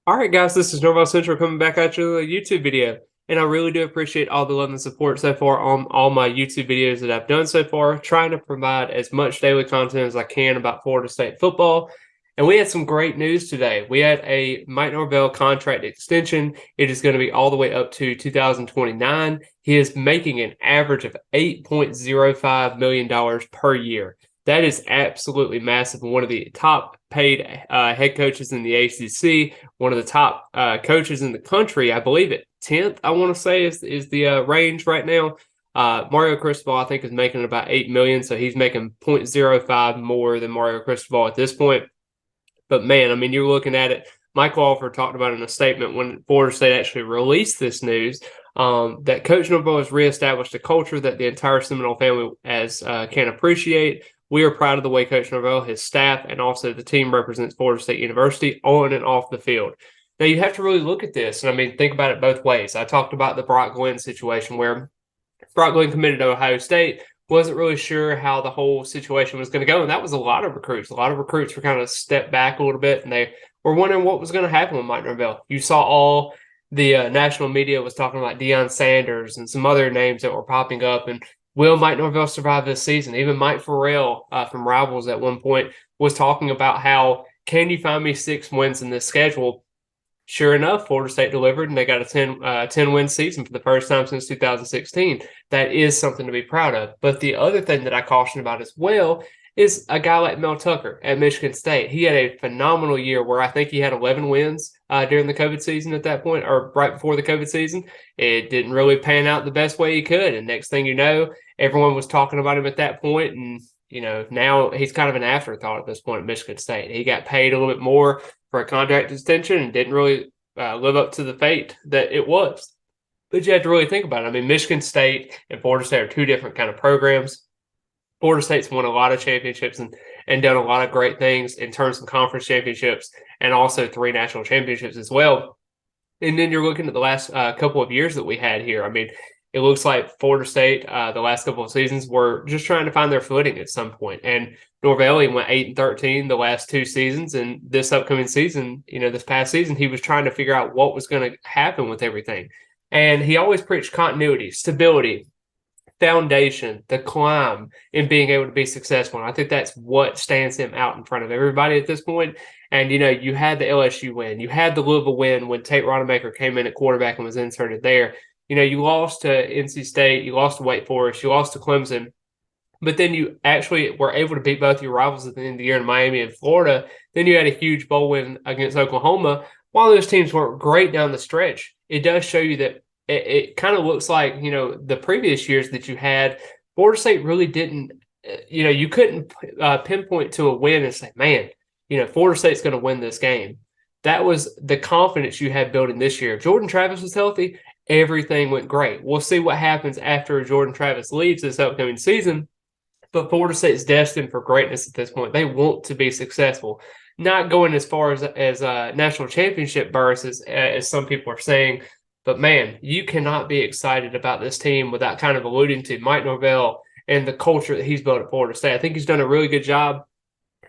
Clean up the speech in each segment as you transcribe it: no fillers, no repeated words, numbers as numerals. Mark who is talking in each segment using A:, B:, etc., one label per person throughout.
A: All right, guys, this is Norvell Central coming back at you with a YouTube video. And I really do appreciate all the love and support so far on all my YouTube videos that I've done so far, trying to provide as much daily content as I can about Florida State football. And we had some great news today. We had a Mike Norvell contract extension. It is going to be all the way up to 2029. He is making an average of $8.05 million per year. That is absolutely massive. One of the top paid head coaches in the ACC, one of the top coaches in the country. I believe it 10th, I want to say, is the range right now. Mario Cristobal, I think, is making about $8 million, so he's making 0.05 more than Mario Cristobal at this point. But man, I mean, you're looking at it. Mike Walford talked about in a statement when Florida State actually released this news that Coach Norvell has reestablished a culture that the entire Seminole family can appreciate. We are proud of the way Coach Norvell, his staff, and also the team represents Florida State University on and off the field. Now, you have to really look at this, and I mean, think about it both ways. I talked about the Brock Glenn situation where Brock Glenn committed to Ohio State, wasn't really sure how the whole situation was going to go, and that was a lot of recruits. A lot of recruits were kind of stepped back a little bit, and they were wondering what was going to happen with Mike Norvell. You saw all the national media was talking about Deion Sanders and some other names that were popping up, and will Mike Norvell survive this season? Even Mike Farrell from Rivals at one point was talking about how, can you find me 6 wins in this schedule? Sure enough, Florida State delivered, and they got a 10-win season for the first time since 2016. That is something to be proud of. But the other thing that I caution about as well is a guy like Mel Tucker at Michigan State. He had a phenomenal year where I think he had 11 wins during the COVID season at that point, or right before the COVID season. It didn't really pan out the best way he could. And next thing you know, everyone was talking about him at that point, and now he's kind of an afterthought at this point at Michigan State. He got paid a little bit more for a contract extension and didn't really live up to the fate that it was. But you have to really think about it. I mean, Michigan State and Florida State are two different kind of programs. Florida State's won a lot of championships and done a lot of great things in terms of conference championships and also 3 national championships as well. And then you're looking at the last couple of years that we had here. I mean, it looks like Florida State, the last couple of seasons, were just trying to find their footing at some point. And Norvell went 8-13 the last 2 seasons, and this upcoming season, this past season, he was trying to figure out what was going to happen with everything. And he always preached continuity, stability, foundation, the climb, and being able to be successful. And I think that's what stands him out in front of everybody at this point. And, you had the LSU win. You had the Louisville win when Tate Rodemaker came in at quarterback and was inserted there. You lost to NC State, you lost to Wake Forest, you lost to Clemson, but then you actually were able to beat both your rivals at the end of the year in Miami and Florida. Then you had a huge bowl win against Oklahoma. While those teams weren't great down the stretch, it does show you that it kind of looks like, the previous years that you had, Florida State really didn't, you couldn't pinpoint to a win and say, man, Florida State's going to win this game. That was the confidence you had building this year. If Jordan Travis was healthy, everything went great. We'll see what happens after Jordan Travis leaves this upcoming season. But Florida State is destined for greatness at this point. They want to be successful, not going as far as national championship berths as some people are saying. But man, you cannot be excited about this team without kind of alluding to Mike Norvell and the culture that he's built at Florida State. I think he's done a really good job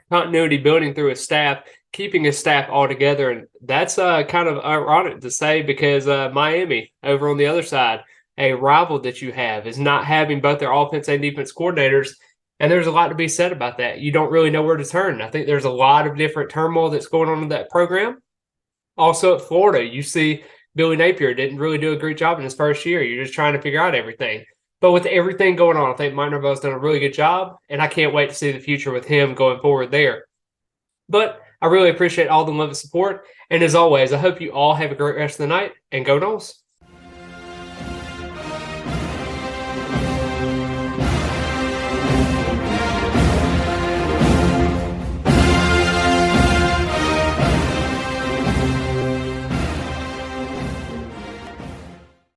A: continuity building through his staff, keeping his staff all together. And that's kind of ironic to say because Miami, over on the other side, a rival that you have, is not having both their offense and defense coordinators. And there's a lot to be said about that. You don't really know where to turn. I think there's a lot of different turmoil that's going on in that program. Also at Florida, you see Billy Napier didn't really do a great job in his first year. You're just trying to figure out everything. But with everything going on, I think Mike Norvell's done a really good job, and I can't wait to see the future with him going forward there. But I really appreciate all the love and support. And as always, I hope you all have a great rest of the night, and go Noles.